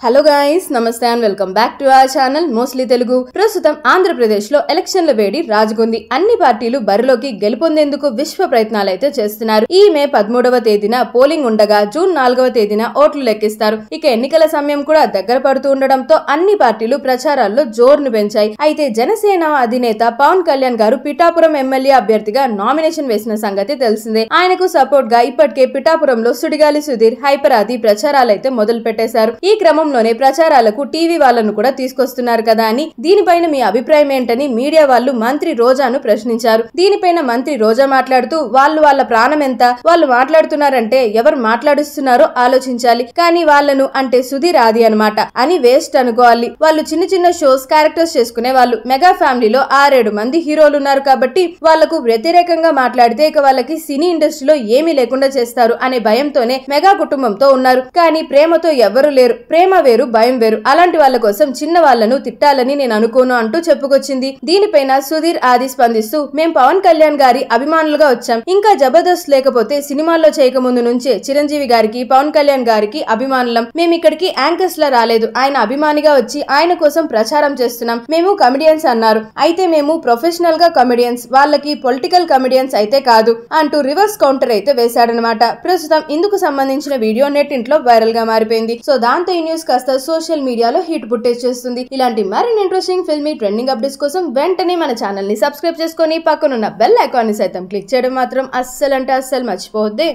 Hello guys, నమస్తే and welcome back to our channel mostly Telugu. ప్రస్తుతం ఆంధ్రప్రదేశ్ లో ఎలక్షన్ల వేడి రాజుకుంది. అన్ని పార్టీలు బరిలోకి గెలుపొందేందుకు విశ్వ ప్రయత్నాలైతే చేస్తున్నారు. ఈ మే 13వ తేదీన పోలింగ్ ఉండగా జూన్ 4వ తేదీన ఓట్లు లెక్కిస్తారు. ఇక ఎన్నికల సమయం కూడా దగ్గర పడుతూ ఉండడంతో అన్ని పార్టీలు ప్రచారాల్లో జోరును పెంచాయి. అయితే జనసేన అధినేత పవన్ కళ్యాణ్ గారు పిఠాపురం ఎమ్మెల్యే అభ్యర్థిగా నామినేషన్ వేసిన సంగతి తెలిసిందే. ఆయనకు సపోర్ట్ గా ఇప్పటికే పిఠాపురంలో సుడిగాలి సుధీర్, హైపర్ ఆది ప్రచారాలైతే మొదలు పెట్టేశారు. ఈ క్రమంలోనే ప్రచారాలకు టీవీ వాళ్ళను కూడా తీసుకొస్తున్నారు కదా అని దీనిపైన మీ అభిప్రాయం ఏంటని మీడియా వాళ్ళు మంత్రి రోజాను ప్రశ్నించారు. దీనిపైన మంత్రి రోజా మాట్లాడుతూ వాళ్ళ ప్రాణం ఎంత, వాళ్ళు మాట్లాడుతున్నారంటే ఎవరు మాట్లాడిస్తున్నారో ఆలోచించాలి, కానీ వాళ్ళను అంటే సుధీర్ ఆది అన్నమాట అని వేస్ట్ అనుకోవాలి. వాళ్ళు చిన్న చిన్న షోస్ క్యారెక్టర్స్ చేసుకునే వాళ్ళు. మెగా ఫ్యామిలీలో 6-7 మంది హీరోలు ఉన్నారు కాబట్టి వాళ్లకు వ్యతిరేకంగా మాట్లాడితే ఇక వాళ్ళకి సినీ ఇండస్ట్రీలో ఏమీ లేకుండా చేస్తారు అనే భయంతోనే మెగా కుటుంబంతో ఉన్నారు. కానీ ప్రేమతో ఎవరు లేరు. ప్రేమ వేరు, భయం వేరు. అలాంటి వాళ్ళ కోసం చిన్న వాళ్లను తిట్టాలని నేను అనుకోను అంటూ చెప్పుకొచ్చింది. దీనిపైన సుధీర్ ఆది స్పందిస్తూ, మేం పవన్ కళ్యాణ్ గారి అభిమానులుగా వచ్చాం. ఇంకా జబర్దస్త్ లేకపోతే సినిమాల్లో చేయకముందు నుంచే చిరంజీవి గారికి, పవన్ కళ్యాణ్ గారికి అభిమానులం. మేము ఇక్కడికి యాంకర్స్ లా రాలేదు, ఆయన అభిమానిగా వచ్చి ఆయన కోసం ప్రచారం చేస్తున్నాం. మేము కమెడియన్స్ అన్నారు. అయితే మేము ప్రొఫెషనల్ గా కమెడియన్స్, వాళ్ళకి పొలిటికల్ కమెడియన్స్ అయితే కాదు అంటూ రివర్స్ కౌంటర్ అయితే వేశాడనమాట. ప్రస్తుతం ఇందుకు సంబంధించిన వీడియో నెట్టింట్లో వైరల్ గా మారిపోయింది. సో దాంతో ఈ న్యూస్ కాస్త సోషల్ మీడియాలో హిట్ పుట్టేస్తుంది. ఇలాంటి మరిన్ని ఇంట్రెస్టింగ్ ఫిల్మీ ట్రెండింగ్ అప్డేట్స్ కోసం వెంటనే మన ఛానల్ ని సబ్స్క్రైబ్ చేసుకొని పక్కనున్న బెల్ ఐకాన్ ని సైతం క్లిక్ చేయడం మాత్రం అస్సలు మర్చిపోవద్దే.